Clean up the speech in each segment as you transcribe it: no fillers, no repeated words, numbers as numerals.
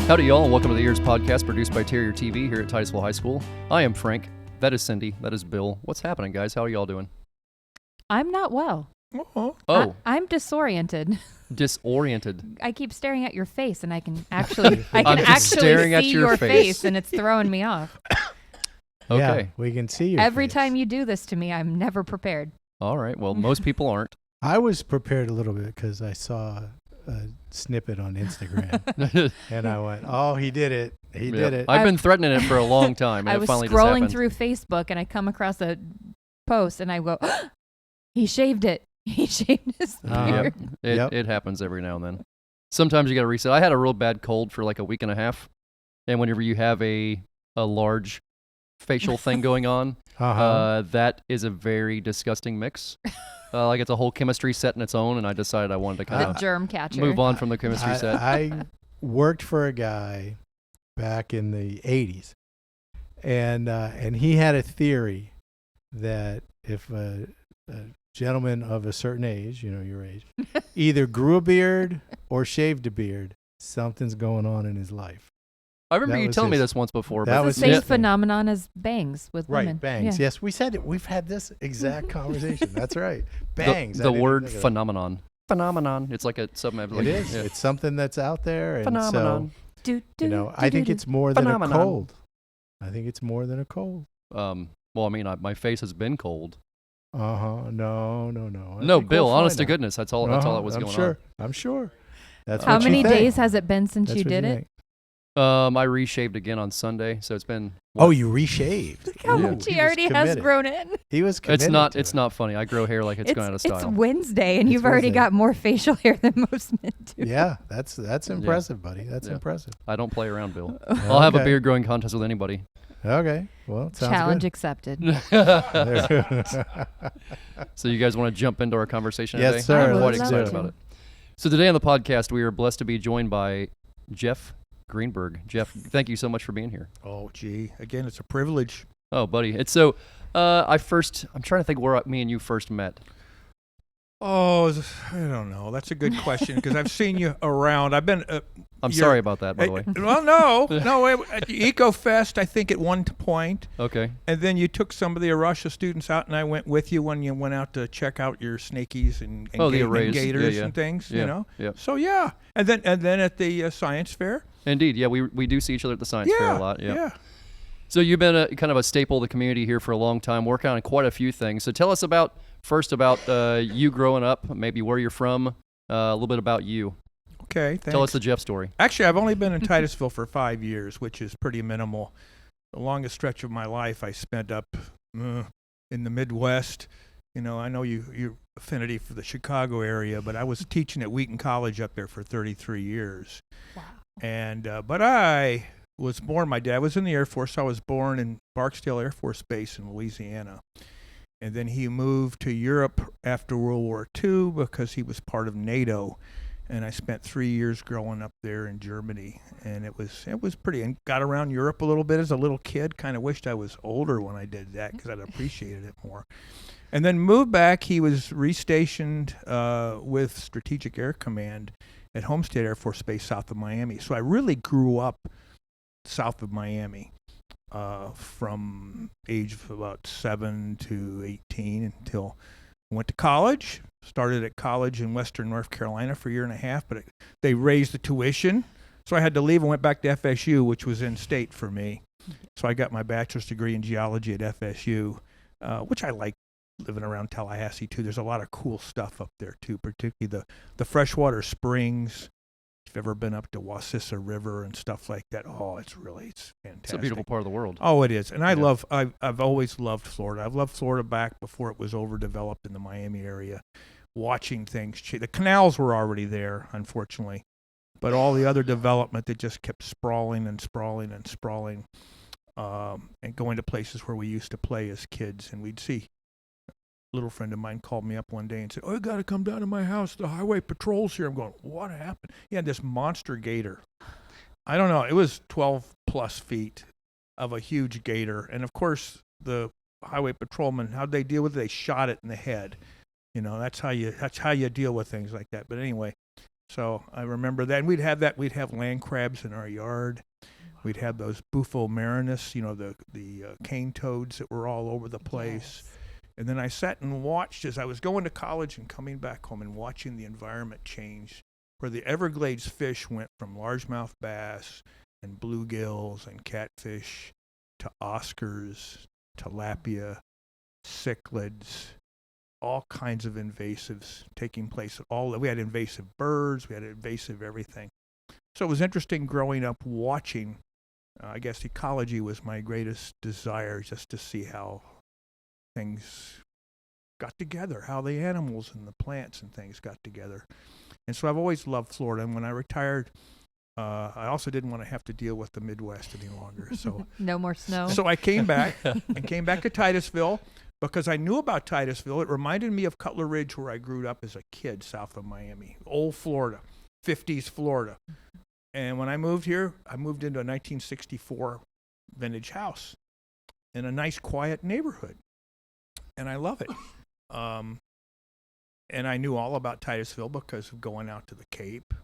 Howdy, y'all, and welcome to the EEARSS Podcast produced by Terrier TV here at Titusville High School. I am Frank. That is Cindy. That is Bill. What's happening, guys? How are y'all doing? I'm not well. Oh. I'm disoriented. Disoriented. I keep staring at your face, and I can actually staring at see your face, and it's throwing me off. Okay. Yeah, we can see your Every face. time you do this to me, I'm never prepared. All right. Well, most people aren't. I was prepared a little bit because I saw a snippet on Instagram, and I went, "Oh, he did it! He did it!" I've been threatening it for a long time, and I it was finally scrolling just happened. through Facebook, and I come across a post, and I go, "He shaved it. He shaved his beard." It happens every now and then. Sometimes you got to reset. I had a real bad cold for like a week and a half, and whenever you have a large facial thing going on, that is a very disgusting mix. Like it's a whole chemistry set in its own, and I decided I wanted to kind The of germ catcher. move on from the chemistry set. I worked for a guy back in the 80s, and he had a theory that if a gentleman of a certain age, you know, your age, either grew a beard or shaved a beard, something's going on in his life. I remember you telling me this once before. That But was It's the his same thing. phenomenon as bangs with women. Right, bangs. Yeah. Yes, we said it. We've had this exact conversation. That's right. Bangs. The I didn't word think of that. phenomenon. Phenomenon. It's like a something. It Like, is. yeah. It's something that's out there, and Phenomenon. so I think it's more than Phenomenon. a cold. I think it's more than a cold. Well, I mean, my face has been cold. No. I No, think Bill. we'll honest to find out. goodness, that's all. That's all that was I'm going sure. I'm sure. That's How what you many think. days has it been since That's you what did it? think. on. I reshaved again on Sunday, so it's been. Oh, you reshaved. Look how Yeah. much He he was already has committed. grown in. He was committed. It's not. to It's it. not funny. I grow hair like it's going out of It's style. Wednesday, and It's you've already Wednesday. got more facial hair than most men do. Yeah, that's impressive, buddy. That's Yeah. impressive. I don't play around, Bill. I'll have a Okay. beard growing contest with anybody. Okay. Well, sounds Challenge good. accepted. So you guys want to jump into our conversation Yes, today? sir. I'm quite Let's excited do it. about it. So today on the podcast, we are blessed to be joined by Jeff Greenberg. Jeff, thank you so much for being here. Oh, gee. Again, it's a privilege. Oh, buddy. It's so. I'm trying to think where me and you first met. Oh, I don't know. That's a good question because I've seen you around. I've been. I'm sorry about that, by the way. Well, no. At the EcoFest, I think at one point, Okay. and then you took some of the EEARSS students out, and I went with you when you went out to check out your snakies and, The and arrays. gators Yeah. and things. Yeah. You know. Yeah. So yeah, and then at the science fair. Indeed. Yeah, we do see each other at the science fair a lot. Yeah. Yeah. So you've been kind of a staple of the community here for a long time, working on quite a few things. So tell us about you growing up, maybe where you're from, a little bit about you. Okay. Thanks. Tell us the Jeff story. Actually, I've only been in Titusville for 5 years, which is pretty minimal. The longest stretch of my life I spent up in the Midwest. You know, I know your affinity for the Chicago area, but I was teaching at Wheaton College up there for 33 years. Wow. And but I was born. My dad was in the Air Force. So I was born in Barksdale Air Force Base in Louisiana. And then he moved to Europe after World War II because he was part of NATO. And I spent 3 years growing up there in Germany, and it was pretty. And got around Europe a little bit as a little kid. Kind of wished I was older when I did that because I'd appreciated it more. And then moved back. He was restationed with Strategic Air Command at Homestead Air Force Base south of Miami. So I really grew up south of Miami from age of about 7 to 18 until I went to college. Started at college in Western North Carolina for a year and a half, but they raised the tuition. So I had to leave and went back to FSU, which was in state for me. So I got my bachelor's degree in geology at FSU, which I like living around Tallahassee too. There's a lot of cool stuff up there too, particularly the freshwater springs. If you've ever been up to Wasissa River and stuff like that, it's fantastic. It's a beautiful part of the world. Oh, it is. And Yeah. I've always loved Florida. I've loved Florida back before it was overdeveloped in the Miami area, watching things change. The canals were already there, unfortunately, but all the other development that just kept sprawling and sprawling and sprawling, and going to places where we used to play as kids, and we'd see. A little friend of mine called me up one day and said, "Oh, you got to come down to my house. The highway patrol's here." I'm going, "What happened?" He had this monster gator. I don't know. It was 12 plus feet of a huge gator. And of course, the highway patrolman, how'd they deal with it? They shot it in the head. You know, that's how you deal with things like that. But anyway, So I remember that. And we'd have land crabs in our yard. We'd have those bufo marinus, the cane toads that were all over the place. Yes. And then I sat and watched as I was going to college and coming back home and watching the environment change, where the Everglades fish went from largemouth bass and bluegills and catfish to Oscars, tilapia, cichlids, all kinds of invasives taking place. We had invasive birds, we had invasive everything. So it was interesting growing up watching. I guess ecology was my greatest desire, just to see how things got together, how the animals and the plants and things got together. And so I've always loved Florida. And when I retired, I also didn't want to have to deal with the Midwest any longer. So no more snow. So I came back to Titusville because I knew about Titusville. It reminded me of Cutler Ridge, where I grew up as a kid south of Miami, old Florida, 50s Florida. And when I moved here, I moved into a 1964 vintage house in a nice, quiet neighborhood. And I love it. And I knew all about Titusville because of going out to the Cape,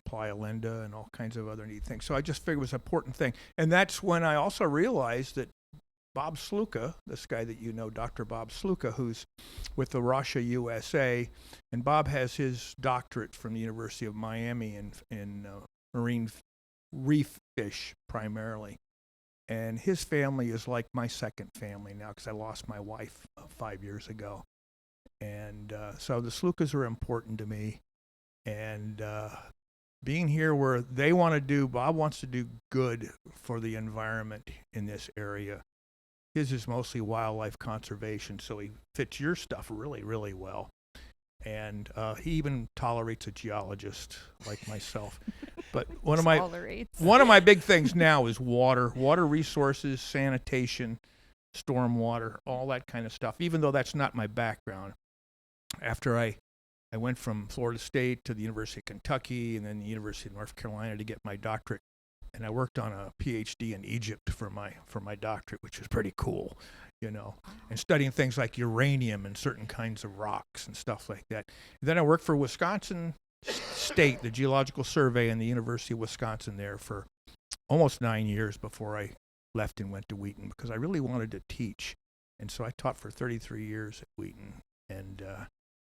Playa Linda, and all kinds of other neat things. So I just figured it was an important thing. And that's when I also realized that Bob Sluka, this guy that you know, Dr. Bob Sluka, who's with the Russia USA, and Bob has his doctorate from the University of Miami in marine reef fish primarily. And his family is like my second family now, because I lost my wife 5 years ago. And so the Slukas are important to me. And being here where Bob wants to do good for the environment in this area. His is mostly wildlife conservation, so he fits your stuff really, really well. And he even tolerates a geologist like myself. But one of my big things now is water resources, sanitation, stormwater, all that kind of stuff, even though that's not my background. After I went from Florida State to the University of Kentucky and then the University of North Carolina to get my doctorate, and I worked on a Ph.D. in Egypt for my doctorate, which was pretty cool, and studying things like uranium and certain kinds of rocks and stuff like that. And then I worked for Wisconsin State, the Geological Survey, and the University of Wisconsin there for almost 9 years before I left and went to Wheaton, because I really wanted to teach. And so I taught for 33 years at Wheaton, and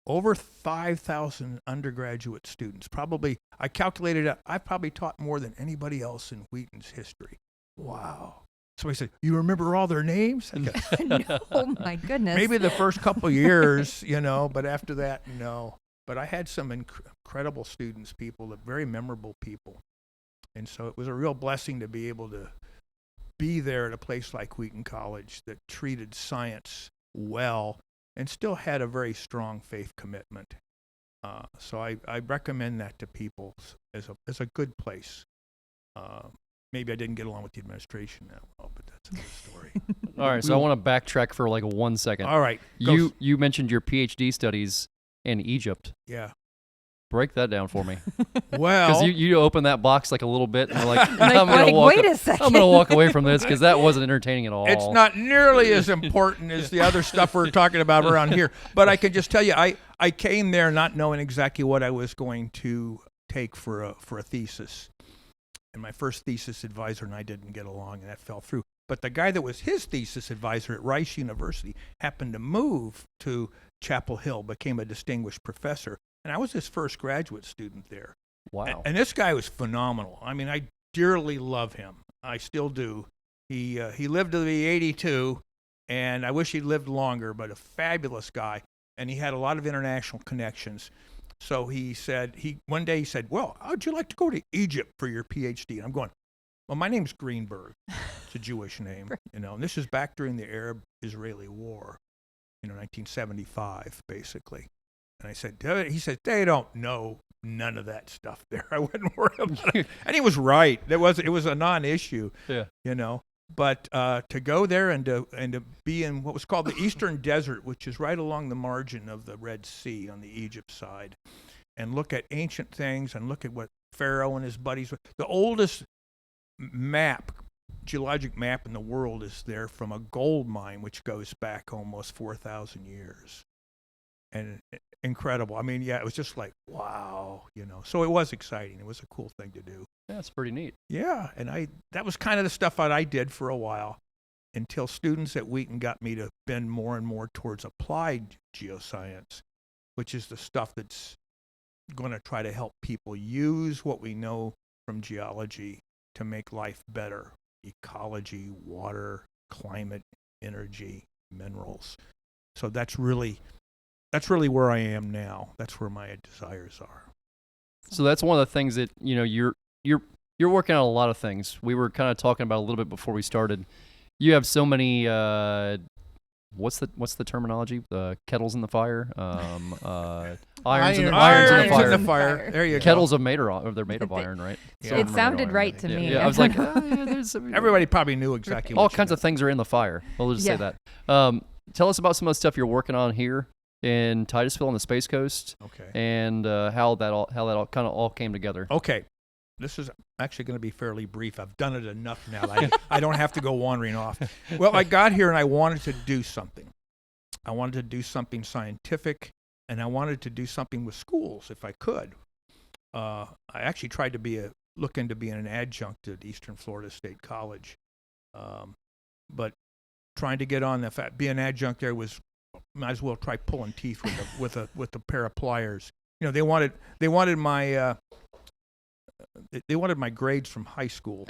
over 5,000 undergraduate students. I calculated I've probably taught more than anybody else in Wheaton's history. Wow. Somebody said, "You remember all their names?" No, oh my goodness. Maybe the first couple of years, but after that, no. But I had some incredible students, very memorable people. And so it was a real blessing to be able to be there at a place like Wheaton College that treated science well and still had a very strong faith commitment. So I recommend that to people as a good place. Maybe I didn't get along with the administration that well, but that's another story. All right, so I want to backtrack for like 1 second. All right. You mentioned your PhD studies in Egypt. Yeah. Break that down for me. Well, because you open that box like a little bit, and you're like, wait a second. I'm going to walk away from this because that wasn't entertaining at all. It's not nearly as important as the other stuff we're talking about around here. But I can just tell you, I came there not knowing exactly what I was going to take for a thesis. And my first thesis advisor and I didn't get along, and that fell through. But the guy that was his thesis advisor at Rice University happened to move to Chapel Hill, became a distinguished professor. And I was his first graduate student there. Wow. And this guy was phenomenal. I mean, I dearly love him. I still do. He lived to be 82, and I wish he'd lived longer, but a fabulous guy. And he had a lot of international connections. So one day he said, "Well, how'd you like to go to Egypt for your PhD?" And I'm going, "Well, my name's Greenberg." It's a Jewish name, and this is back during the Arab-Israeli War, 1975, basically. And I said, he said, "They don't know none of that stuff there. I wouldn't worry about it." And he was right. It was a non-issue, But to go there and to be in what was called the Eastern Desert, which is right along the margin of the Red Sea on the Egypt side, and look at ancient things and look at what Pharaoh and his buddies, the oldest geologic map in the world is there from a gold mine, which goes back almost 4,000 years. and incredible. I mean, yeah, it was just like, wow, So it was exciting. It was a cool thing to do. Yeah, it's pretty neat. Yeah, and that was kind of the stuff that I did for a while until students at Wheaton got me to bend more and more towards applied geoscience, which is the stuff that's going to try to help people use what we know from geology to make life better. Ecology, water, climate, energy, minerals. So that's really where I am now. That's where my desires are. So that's one of the things that, you're working on a lot of things. We were kind of talking about a little bit before we started. You have so many what's the terminology? The kettles in the fire? Irons in the fire. There you go. Kettles are made of iron, right? Yeah. It sounded right to me. Yeah, I was like, everybody probably knew exactly all kinds of things are in the fire. We'll just say that. Tell us about some of the stuff you're working on here in Titusville on the Space Coast. Okay. And how that all kind of all came together. Okay. This is actually going to be fairly brief. I've done it enough now. I don't have to go wandering off. Well, I got here and I wanted to do something. I wanted to do something scientific, and I wanted to do something with schools if I could. I actually tried to look into being an adjunct at Eastern Florida State College, but trying to get on being an adjunct there was, might as well try pulling teeth with a pair of pliers. They wanted my they wanted my grades from high school.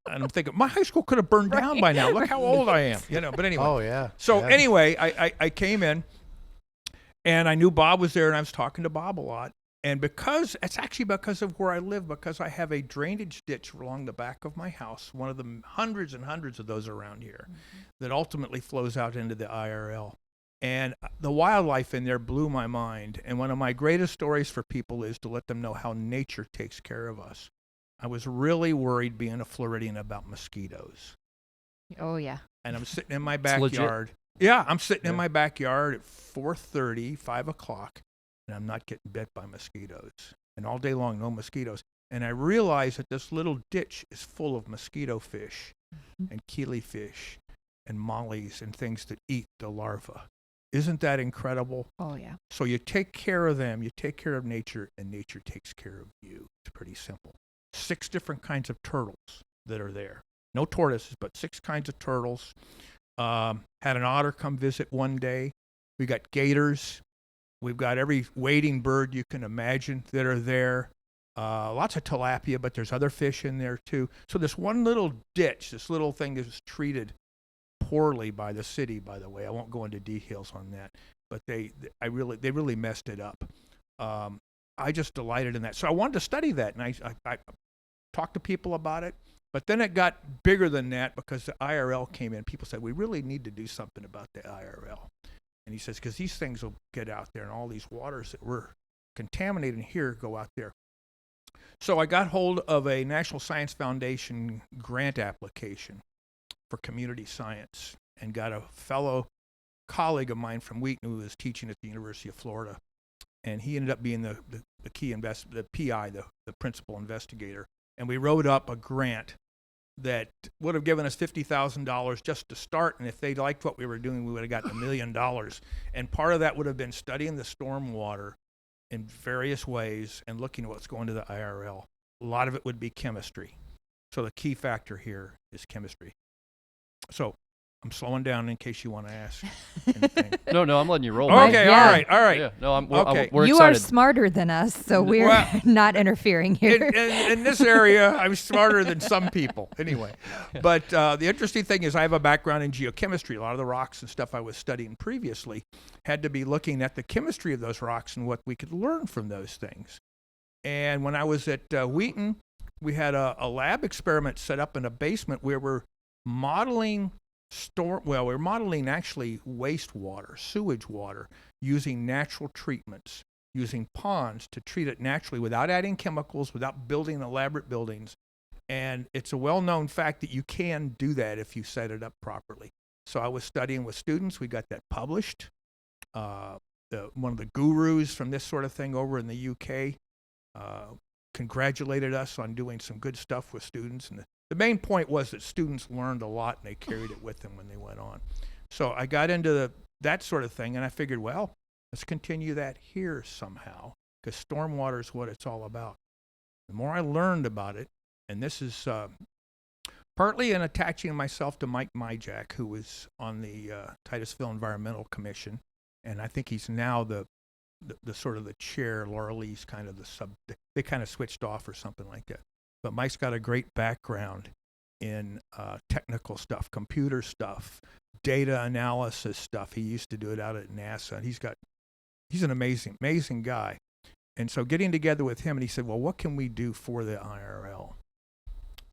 And I'm thinking, my high school could have burned down by now. Look how old I am. But anyway. Oh, yeah. So anyway, I came in, and I knew Bob was there, and I was talking to Bob a lot. And it's actually because of where I live, because I have a drainage ditch along the back of my house, one of the hundreds and hundreds of those around here, that ultimately flows out into the IRL. And the wildlife in there blew my mind. And one of my greatest stories for people is to let them know how nature takes care of us. I was really worried being a Floridian about mosquitoes. Oh, yeah. And I'm sitting in my backyard. Yeah, I'm sitting in my backyard at 4:30, 5 o'clock, and I'm not getting bit by mosquitoes. And all day long, no mosquitoes. And I realized that this little ditch is full of mosquito fish and killifish and mollies and things that eat the larvae. Isn't that incredible? Oh, yeah. So you take care of them, you take care of nature, and nature takes care of you. It's pretty simple. 6 different kinds of turtles that are there. No tortoises, but 6 kinds of turtles. Had an otter come visit one day. We got gators. We've got every wading bird you can imagine that are there. Lots of tilapia, but there's other fish in there too. So this one little ditch, this little thing that was treated poorly by the city, by the way. I won't go into details on that, but they really messed it up. I just delighted in that. So I wanted to study that, and I talked to people about it. But then it got bigger than that because the IRL came in. People said, we really need to do something about the IRL. And he says, because these things will get out there, and all these waters that we're contaminating here go out there. So I got hold of a National Science Foundation grant application for community science and got a fellow colleague of mine from Wheaton who was teaching at the University of Florida. And he ended up being the PI, the principal investigator. And we wrote up a grant that would have given us $50,000 just to start. And if they liked what we were doing, we would have gotten $1 million. And part of that would have been studying the storm water in various ways and looking at what's going to the IRL. A lot of it would be chemistry. So the key factor here is chemistry. So I'm slowing down in case you want to ask anything. No, I'm letting you roll. Okay, Yeah. all right. Yeah, no, Okay. we're You excited. are smarter than us, so we're Well, not interfering here. In this area, I'm smarter than some people. Anyway, but the interesting thing is I have a background in geochemistry. A lot of the rocks and stuff I was studying previously had to be looking at the chemistry of those rocks and what we could learn from those things. And when I was at Wheaton, we had a lab experiment set up in a basement where we're modeling we're modeling actually wastewater, sewage water, using natural treatments, using ponds to treat it naturally without adding chemicals, without building elaborate buildings. And it's a well-known fact that you can do that if you set it up properly. So I was studying with students. We got that published. One of the gurus from this sort of thing over in the UK congratulated us on doing some good stuff with students. And the main point was that students learned a lot and they carried it with them when they went on. So I got into that sort of thing. And I figured, well, let's continue that here somehow, because stormwater is what it's all about. The more I learned about it, and this is partly in attaching myself to Mike Myjack, who was on the Titusville Environmental Commission, and I think he's now the sort of the chair. Laura Lee's kind of the sub. They kind of switched off or something like that. But Mike's got a great background in technical stuff, computer stuff, data analysis stuff. He used to do it out at NASA, and he's an amazing guy. And so getting together with him, and he said, well, what can we do for the IRL?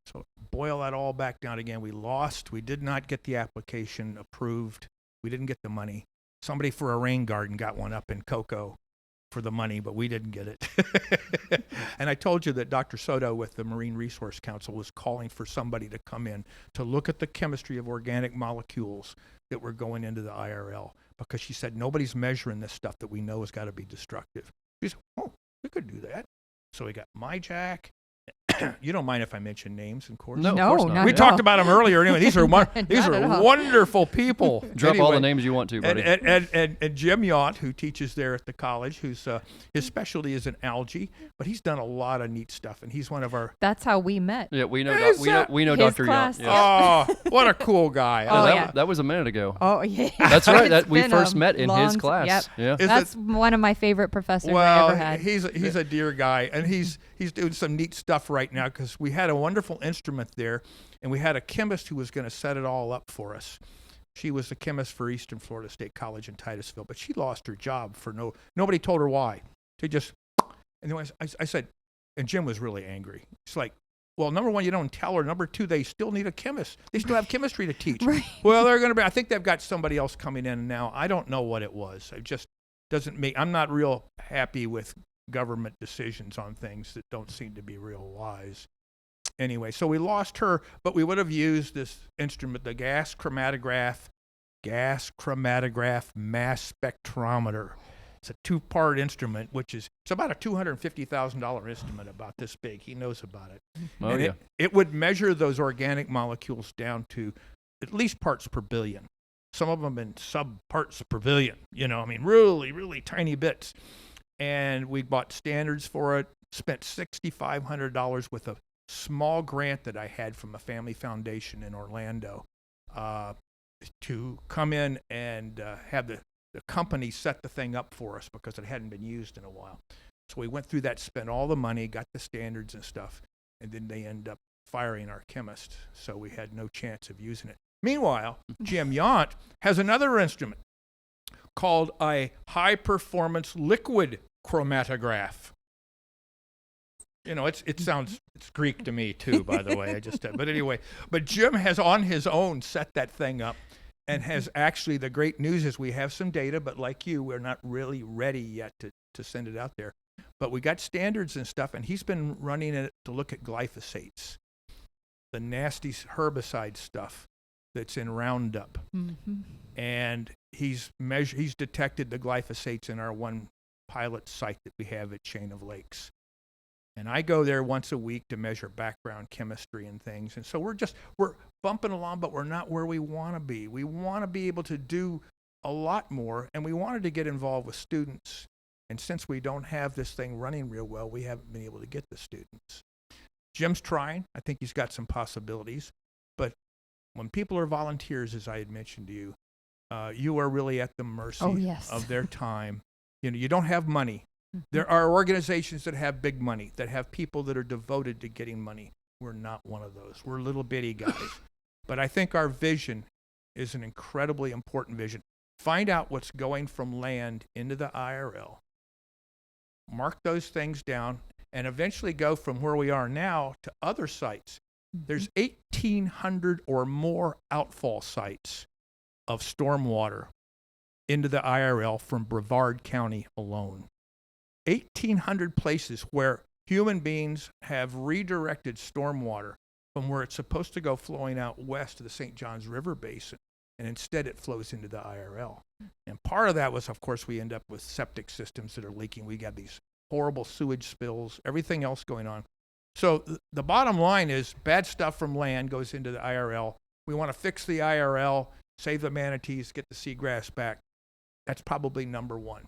So boil that all back down again. We lost. We did not get the application approved. We didn't get the money. Somebody for a rain garden got one up in Cocoa for the money, but we didn't get it. And I told you that Dr. Soto with the Marine Resource Council was calling for somebody to come in to look at the chemistry of organic molecules that were going into the IRL, because she said nobody's measuring this stuff that we know has got to be destructive. She said, oh, we could do that. So we got Myjack. You don't mind if I mention names, of course? No, of No, course not. not We at talked all. about them earlier. Anyway, these are Not at all. wonderful people. Drop all the Anyway, names you want to, buddy. and Jim Yount, who teaches there at the college, who's his specialty is in algae, but he's done a lot of neat stuff, and he's one of our. That's how we met. Yeah, we know. Is We know his Dr. class? Yount. Yeah. Oh, what a cool guy! Oh, that, yeah. that was a minute ago. Oh, yeah. That's right. That It's we been first a met in his long- class. Yep. Yeah. Is That's it- one of my favorite professors I Well, ever had. he's a dear guy, and he's doing some neat stuff right now, because we had a wonderful instrument there, and we had a chemist who was going to set it all up for us. She was the chemist for Eastern Florida State College in Titusville, but she lost her job for nobody told her why. They just, and then I said, and Jim was really angry. It's like, well, number one, you don't tell her. Number two, they still need a chemist. They still have chemistry to teach. Right. Well, they're going to be. I think they've got somebody else coming in now. I don't know what it was. It just doesn't make. I'm not real happy with government decisions on things that don't seem to be real wise. Anyway, so we lost her, but we would have used this instrument, the gas chromatograph mass spectrometer. It's a 2-part instrument, it's about a $250,000 instrument, about this big. He knows about it. Oh, And yeah. it would measure those organic molecules down to at least parts per billion. Some of them in sub-parts per billion. Really, really tiny bits. And we bought standards for it, spent $6,500 with a small grant that I had from a family foundation in Orlando to come in and have the company set the thing up for us, because it hadn't been used in a while. So we went through that, spent all the money, got the standards and stuff, and then they end up firing our chemist. So we had no chance of using it. Meanwhile, Jim Yount has another instrument called a high-performance liquid chromatograph. It's Greek to me too, by the way. But anyway, Jim has on his own set that thing up, and has actually, the great news is we have some data, but like you, we're not really ready yet to send it out there. But we got standards and stuff, and he's been running it to look at glyphosates, the nasty herbicide stuff that's in Roundup. Mm-hmm. And he's detected the glyphosates in our one pilot site that we have at Chain of Lakes. And I go there once a week to measure background chemistry and things. And so we're bumping along, but we're not where we want to be. We want to be able to do a lot more, and we wanted to get involved with students. And since we don't have this thing running real well, we haven't been able to get the students. Jim's trying. I think he's got some possibilities. But when people are volunteers, as I had mentioned to you, you are really at the mercy of their time. You don't have money. There are organizations that have big money, that have people that are devoted to getting money. We're not one of those. We're little bitty guys. But I think our vision is an incredibly important vision. Find out what's going from land into the IRL. Mark those things down, and eventually go from where we are now to other sites. There's 1,800 or more outfall sites of stormwater into the IRL from Brevard County alone. 1,800 places where human beings have redirected stormwater from where it's supposed to go flowing out west to the St. Johns River Basin, and instead it flows into the IRL. And part of that was, of course, we end up with septic systems that are leaking. We got these horrible sewage spills, everything else going on. So the bottom line is bad stuff from land goes into the IRL. We want to fix the IRL, save the manatees, get the seagrass back. That's probably number one.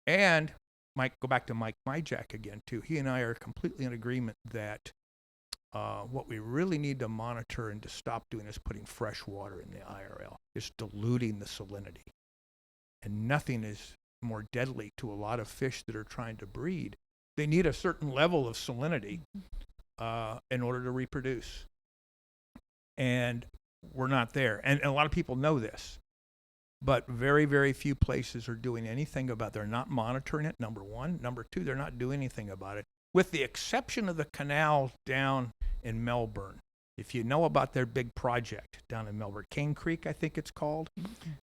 And go back to Mike Myjack again, too. He and I are completely in agreement that what we really need to monitor and to stop doing is putting fresh water in the IRL. It's diluting the salinity. And nothing is more deadly to a lot of fish that are trying to breed. They need a certain level of salinity in order to reproduce. And we're not there. And a lot of people know this. But very, very few places are doing anything about it. They're not monitoring it, number one. Number two, they're not doing anything about it, with the exception of the canal down in Melbourne. If you know about their big project down in Melbourne, Cane Creek, I think it's called,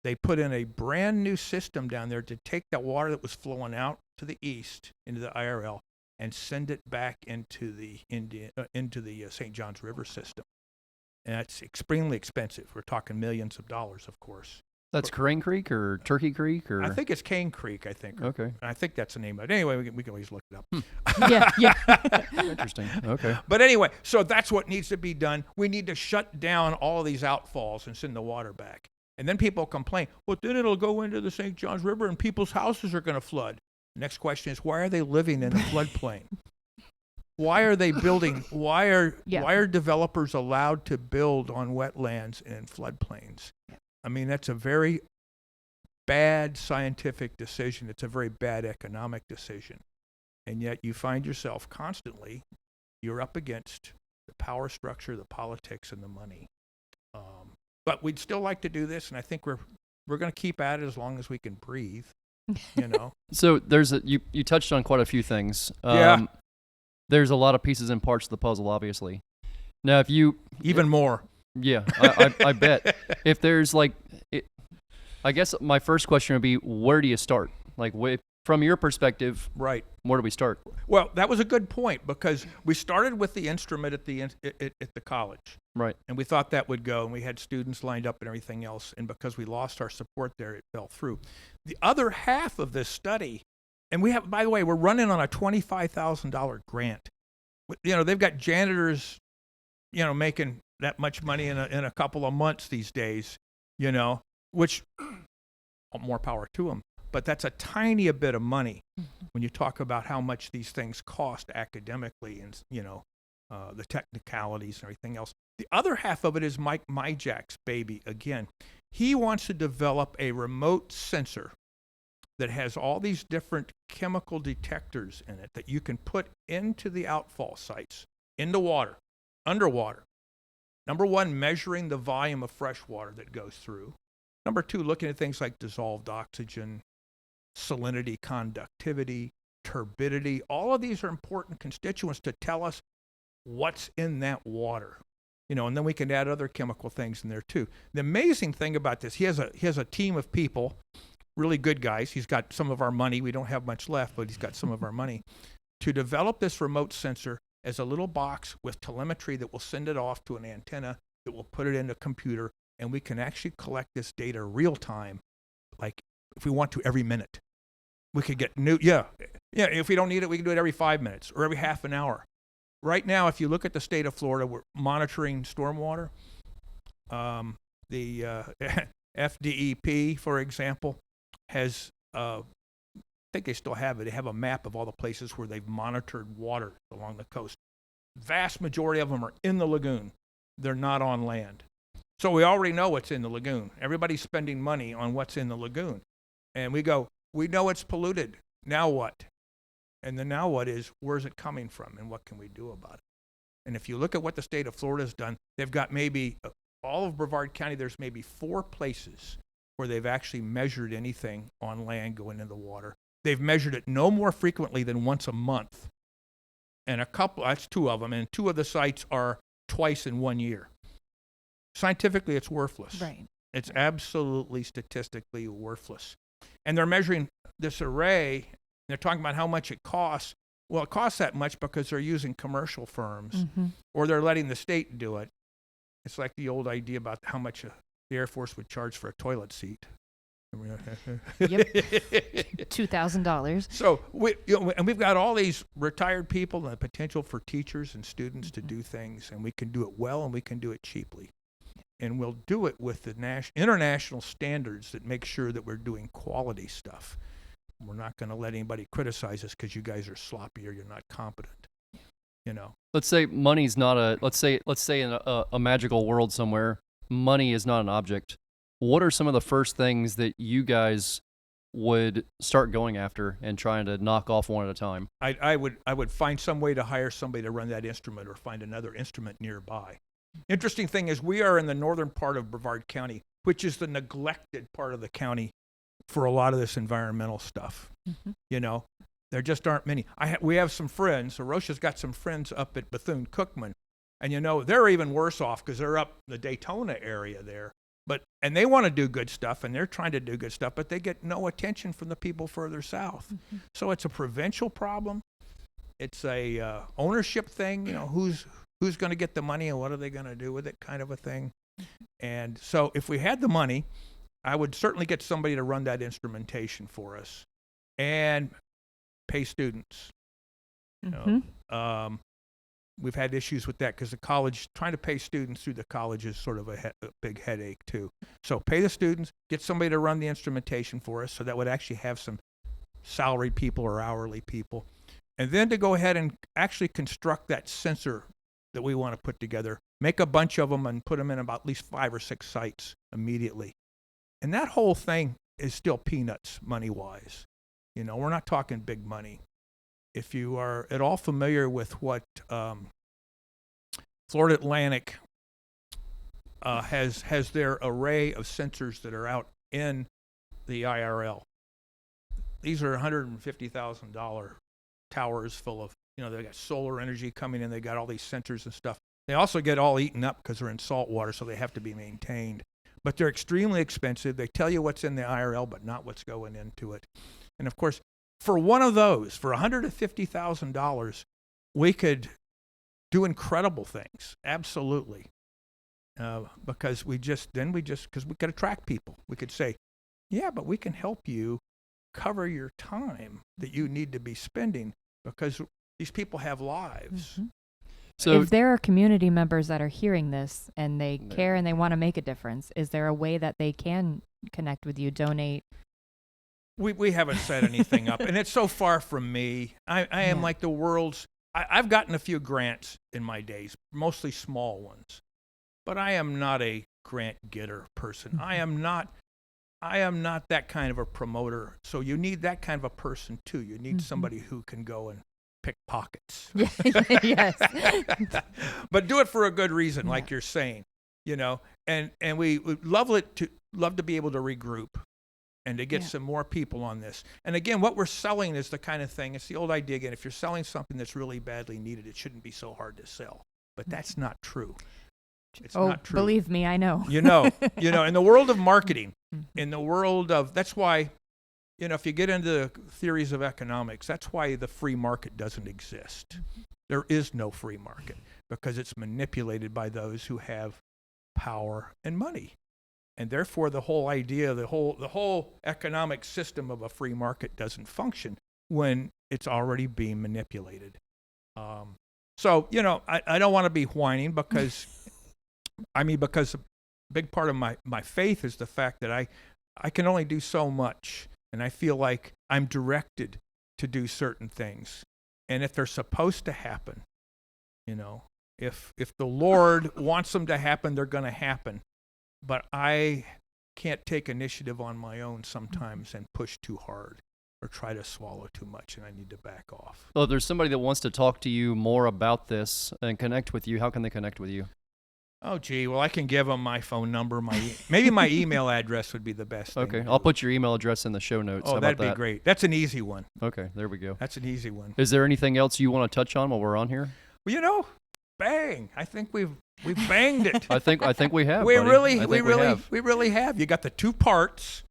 they put in a brand new system down there to take that water that was flowing out to the east into the IRL and send it back into the St. Johns River system. And that's extremely expensive. We're talking millions of dollars, of course. That's Crane Creek or Turkey Creek? Or I think it's Cane Creek, I think. Okay. I think that's the name of it. Anyway, we can always look it up. Yeah. Interesting. Okay. But anyway, so that's what needs to be done. We need to shut down all of these outfalls and send the water back. And then people complain, well, then it'll go into the St. Johns River and people's houses are going to flood. The next question is, why are they living in a floodplain? Why are they building? Why are developers allowed to build on wetlands and floodplains? I mean, that's a very bad scientific decision. It's a very bad economic decision. And yet you find yourself constantly, you're up against the power structure, the politics, and the money. But we'd still like to do this, and I think we're going to keep at it as long as we can breathe, you know. So you touched on quite a few things. Yeah. There's a lot of pieces and parts of the puzzle, obviously. Now, if you... Even more. Yeah, I bet. If there's I guess my first question would be, where do you start? Like, from your perspective, right? Where do we start? Well, that was a good point, because we started with the instrument at the college, right? And we thought that would go, and we had students lined up and everything else. And because we lost our support there, it fell through. The other half of this study, and we have, by the way, we're running on a $25,000 grant. You know, they've got janitors, you know, making that much money in a couple of months these days, you know, which more power to them. But that's a tiny bit of money when you talk about how much these things cost academically and, you know, the technicalities and everything else. The other half of it is Mike Myjack's baby again. He wants to develop a remote sensor that has all these different chemical detectors in it that you can put into the outfall sites, into water, underwater. Number one, measuring the volume of fresh water that goes through. Number two, looking at things like dissolved oxygen, salinity, conductivity, turbidity. All of these are important constituents to tell us what's in that water. You know, and then we can add other chemical things in there too. The amazing thing about this, he has a team of people, really good guys. He's got some of our money. We don't have much left, but he's got some of our money to develop this remote sensor as a little box with telemetry that will send it off to an antenna that will put it in a computer, and we can actually collect this data real time, like if we want to every minute. We could get new, if we don't need it, we can do it every 5 minutes or every half an hour. Right now, if you look at the state of Florida, we're monitoring stormwater. The FDEP, for example, has, I think they still have it. They have a map of all the places where they've monitored water along the coast. Vast majority of them are in the lagoon. They're not on land. So we already know what's in the lagoon. Everybody's spending money on what's in the lagoon. And we go, we know it's polluted. Now what? And the now what is, where's it coming from and what can we do about it? And if you look at what the state of Florida has done, they've got maybe, all of Brevard County, there's maybe 4 places where they've actually measured anything on land going into the water. They've measured it no more frequently than once a month. And that's 2 of them, and 2 of the sites are twice in 1 year. Scientifically, it's worthless. Right. It's absolutely statistically worthless. And they're measuring this array. They're talking about how much it costs. Well, it costs that much because they're using commercial firms, or they're letting the state do it. It's like the old idea about how much the Air Force would charge for a toilet seat. Yep. $2,000. So and we've got all these retired people and the potential for teachers and students to do things, and we can do it well and we can do it cheaply. And we'll do it with the international standards that make sure that we're doing quality stuff. We're not going to let anybody criticize us because you guys are sloppy or you're not competent. You know. Let's say money's not a. Let's say in a magical world somewhere, money is not an object. What are some of the first things that you guys would start going after and trying to knock off one at a time? I would find some way to hire somebody to run that instrument or find another instrument nearby. Interesting thing is we are in the northern part of Brevard County, which is the neglected part of the county for a lot of this environmental stuff. Mm-hmm. You know, there just aren't many. We have some friends. Arosha's got some friends up at Bethune-Cookman, and you know they're even worse off because they're up the Daytona area there. And they want to do good stuff, and they're trying to do good stuff, but they get no attention from the people further south. Mm-hmm. So it's a provincial problem. It's a ownership thing. You know, who's going to get the money and what are they going to do with it, kind of a thing. And so if we had the money, I would certainly get somebody to run that instrumentation for us and pay students. Mm-hmm. You know, we've had issues with that because the college, trying to pay students through the college is sort of a big headache too. So pay the students, get somebody to run the instrumentation for us so that would actually have some salaried people or hourly people. And then to go ahead and actually construct that sensor that we want to put together, make a bunch of them and put them in about at least 5 or 6 sites immediately. And that whole thing is still peanuts money-wise. You know, we're not talking big money. If you are at all familiar with what Florida Atlantic has their array of sensors that are out in the IRL, these are $150,000 towers full of, you know, they got solar energy coming in. They got all these sensors and stuff. They also get all eaten up because they're in salt water, so they have to be maintained. But they're extremely expensive. They tell you what's in the IRL, but not what's going into it. And of course, for one of those, for $150,000, we could do incredible things. Absolutely. Because we could attract people. We could say, yeah, but we can help you cover your time that you need to be spending because these people have lives. Mm-hmm. So if there are community members that are hearing this and they care and they want to make a difference, is there a way that they can connect with you, donate? We haven't set anything up, and it's so far from me. I am like the world's. I've gotten a few grants in my days, mostly small ones, but I am not a grant getter person. Mm-hmm. I am not that kind of a promoter. So you need that kind of a person too. You need somebody who can go and pick pockets. Yes. But do it for a good reason, like you're saying, you know. And we would love to be able to regroup and to get some more people on this. And again, what we're selling is the kind of thing, it's the old idea again, if you're selling something that's really badly needed, it shouldn't be so hard to sell. But that's not true. It's not true. Believe me, I know. You know, in the world of marketing, in the world of, that's why, you know, if you get into the theories of economics, that's why the free market doesn't exist. There is no free market because it's manipulated by those who have power and money. And therefore, the whole idea, the whole economic system of a free market doesn't function when it's already being manipulated. So, you know, I don't want to be whining because, because a big part of my faith is the fact that I can only do so much. And I feel like I'm directed to do certain things. And if they're supposed to happen, you know, if the Lord wants them to happen, they're going to happen. But I can't take initiative on my own sometimes and push too hard or try to swallow too much, and I need to back off. Well, if there's somebody that wants to talk to you more about this and connect with you, how can they connect with you? Oh, gee. Well, I can give them my phone number. Maybe my email address would be the best. Okay. I'll put your email address in the show notes. Oh, that'd be great. That's an easy one. Okay. There we go. That's an easy one. Is there anything else you want to touch on while we're on here? Well, you know, bang. I think we've banged it. I think we have. We buddy. really have. You got the 2 parts.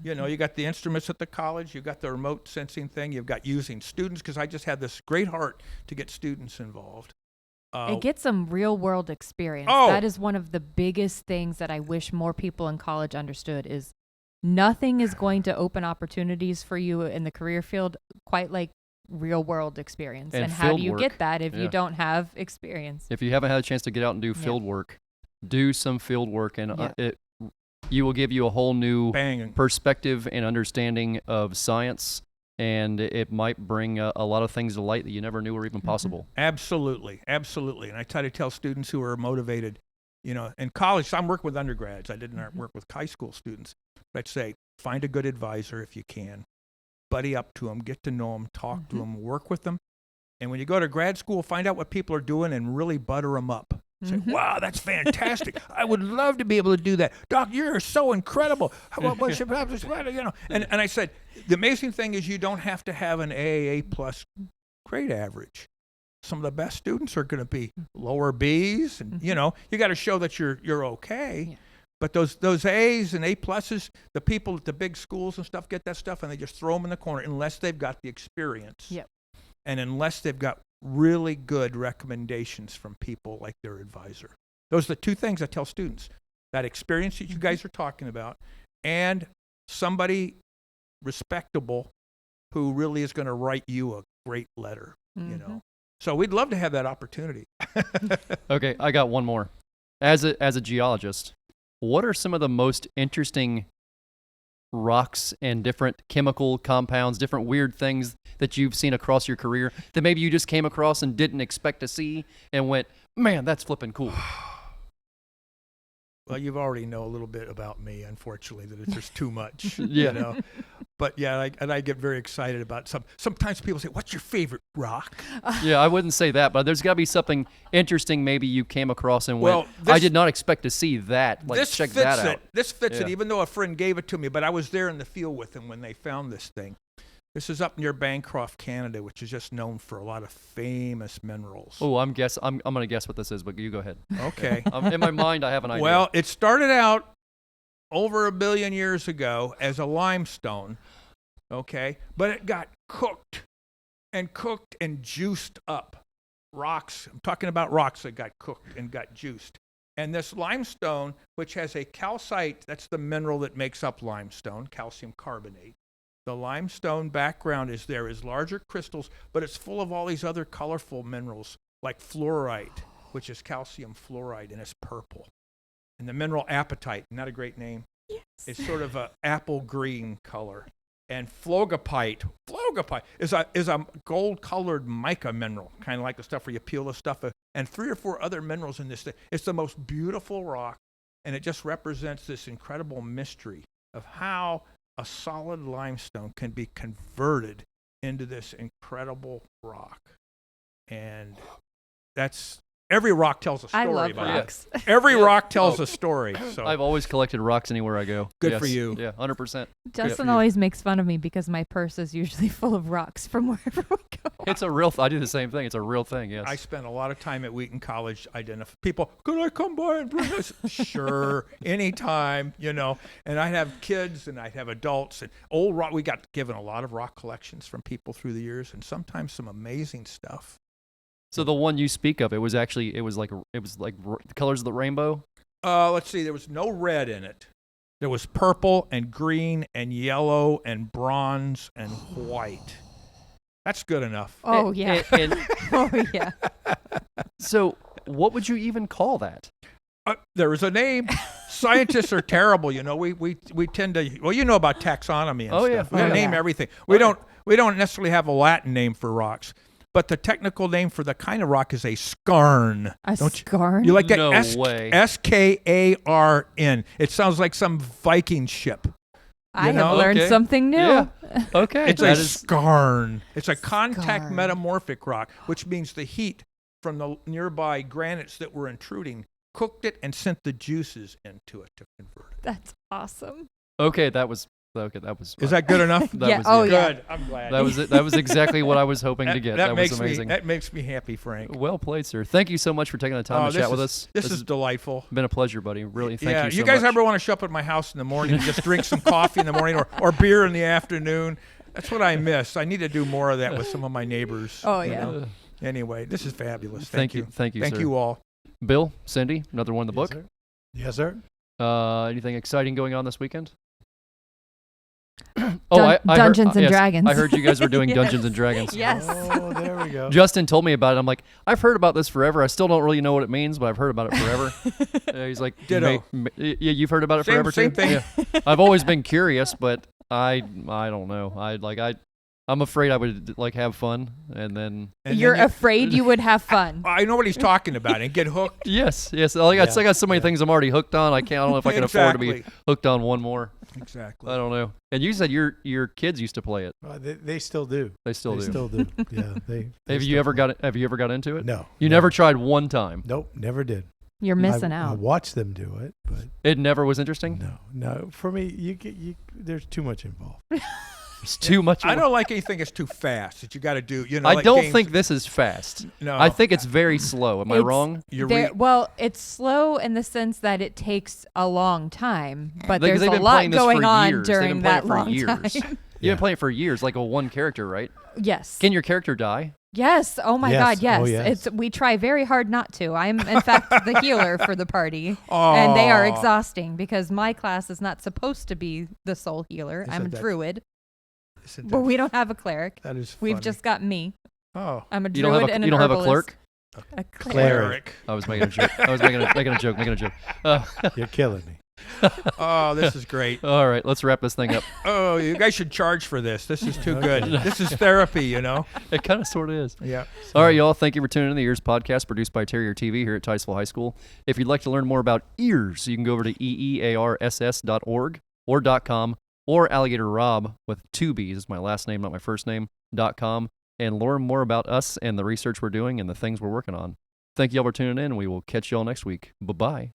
You know, you got the instruments at the college. You got the remote sensing thing. You've got using students, because I just had this great heart to get students involved. It gets some real world experience. Oh. That is one of the biggest things that I wish more people in college understood is nothing is going to open opportunities for you in the career field quite like real world experience. And how do you get that if you don't have experience? If you haven't had a chance to get out and do field work, do some field work, and Yeah. you will give you a whole new Bang. perspective and understanding of science, and it might bring a lot of things to light that you never knew were even possible. Absolutely. Absolutely. And I try to tell students who are motivated, in college, I'm working with undergrads. I didn't work with high school students. But I'd say, find a good advisor if you can. Buddy up to them, get to know them, talk to them, work with them. And when you go to grad school, find out what people are doing and really butter them up. Say, wow, that's fantastic. I would love to be able to do that. Doc, you're so incredible. And I said, the amazing thing is you don't have to have an AAA plus grade average. Some of the best students are going to be lower Bs, and you got to show that you're okay. Yeah. But those A's and A pluses, the people at the big schools and stuff get that stuff, and they just throw them in the corner unless they've got the experience. Yep. And unless they've got really good recommendations from people like their advisor. Those are the two things I tell students. That experience that you guys are talking about, and somebody respectable who really is going to write you a great letter, So we'd love to have that opportunity. Okay, I got one more. As a geologist, what are some of the most interesting rocks and different chemical compounds, different weird things that you've seen across your career that maybe you just came across and didn't expect to see and went, man, that's flipping cool? Well, you already know a little bit about me, unfortunately, that there's too much, Yeah. But yeah, I get very excited about sometimes people say, what's your favorite rock? Yeah, I wouldn't say that, but there's got to be something interesting maybe you came across and went, I did not expect to see that. Like, check that out. This fits it, even though a friend gave it to me, but I was there in the field with him when they found this thing. This is up near Bancroft, Canada, which is just known for a lot of famous minerals. Oh, I'm going to guess what this is, but you go ahead. Okay. In my mind, I have an idea. Well, it started out over 1 billion years ago as a limestone, okay? But it got cooked and juiced up. Rocks, I'm talking about rocks that got cooked and got juiced. And this limestone, which has a calcite, that's the mineral that makes up limestone, calcium carbonate. The limestone background is larger crystals, but it's full of all these other colorful minerals like fluorite, which is calcium fluoride, and it's purple. And the mineral apatite, isn't that a great name? Yes. It's sort of a apple green color. And flogopite is a gold-colored mica mineral, kind of like the stuff where you peel the stuff. And 3 or 4 other minerals in this thing. It's the most beautiful rock, and it just represents this incredible mystery of how a solid limestone can be converted into this incredible rock. And every rock tells a story. I love about rocks. it. Every rock tells a story. So I've always collected rocks anywhere I go. Good for you. Yeah, 100%. Justin always makes fun of me because my purse is usually full of rocks from wherever we go. It's a real I do the same thing. It's a real thing, yes. I spent a lot of time at Wheaton College identifying people. Could I come by and bring this? Sure, anytime, And I'd have kids and I'd have adults and old rock. We got given a lot of rock collections from people through the years, and sometimes some amazing stuff. So the one you speak of, it was like the colors of the rainbow? Let's see. There was no red in it. There was purple and green and yellow and bronze and white. That's good enough. Oh, yeah. Oh, yeah. So what would you even call that? There is a name. Scientists are terrible. We tend to, well, about taxonomy and stuff. Yeah. We name everything. We don't necessarily have a Latin name for rocks. But the technical name for the kind of rock is a skarn. Skarn? You like that? No way. SKARN. It sounds like some Viking ship. I have learned something new. Yeah. Okay. It's skarn. It's a contact metamorphic rock, which means the heat from the nearby granites that were intruding cooked it and sent the juices into it to convert it. That's awesome. Okay, that was. Is that good enough? Yeah. Good. Yeah. I'm glad. That was it. That was exactly what I was hoping to get. That was amazing. That makes me happy, Frank. Well played, sir. Thank you so much for taking the time to chat with us. This is delightful. Been a pleasure, buddy. Really, thank you so much. You guys ever want to show up at my house in the morning and just drink some coffee in the morning or beer in the afternoon? That's what I miss. I need to do more of that with some of my neighbors. Oh, yeah. Anyway, this is fabulous. Thank you. Thank you, Thank sir. you all. Bill, Cindy, another one in the book. Sir. Yes, sir. Anything exciting going on this weekend? Dungeons and yes, Dragons. I heard you guys were doing Yes. Dungeons and Dragons. Yes. Oh, there we go. Justin told me about it. I'm like, I've heard about this forever. I still don't really know what it means, but I've heard about it forever. He's like, Ditto. Yeah, you've heard about it forever Same too. thing. Yeah. I've always been curious, but I don't know. I'm afraid I would like have fun, and then You're afraid you would have fun. I know what he's talking about and get hooked. yes. I got so many things I'm already hooked on. I don't know if I can afford to be hooked on one more. Exactly. I don't know. And you said your kids used to play it. They still do. They still do. Still do. Yeah. They Have you ever got into it? No. You never tried one time. Nope. Never did. You're missing I out. watched them do it, but It never was interesting. no. For me, there's too much involved. It's too much. I don't like anything that's too fast that you got to do. I like don't games. think this is fast. No. I think it's very slow. Am I wrong? Well, it's slow in the sense that it takes a long time, but Because there's they've a been lot playing this going for on years. They've during been playing that it for long years. time. You've been playing it for years, like a one character, right? Yes. Can your character die? Yes. Oh my Yes. God. Yes. Oh, yes. We try very hard not to. I'm in fact the healer for the party, Aw. and they are exhausting because my class is not supposed to be the sole healer. Isn't I'm a that- druid, Isn't but that- we don't have a cleric. That is We've funny. just got me. Oh, I'm a You druid don't have a and you an don't have a herbalist. clerk. A Cleric. I was making a joke. I was making a joke. You're killing me. Oh, this is great. All right, let's wrap this thing up. Oh, you guys should charge for this. This is too Okay. good. This is therapy, It kind of sort of is. Yeah. All right, y'all. Thank you for tuning in to the EEARSS podcast produced by Terrier TV here at Titusville High School. If you'd like to learn more about EEARSS, you can go over to EEARSS.org or .com or Alligator Robb with 2 B's, my last name, not my first name, .com, and learn more about us and the research we're doing and the things we're working on. Thank you all for tuning in. We will catch you all next week. Bye-bye.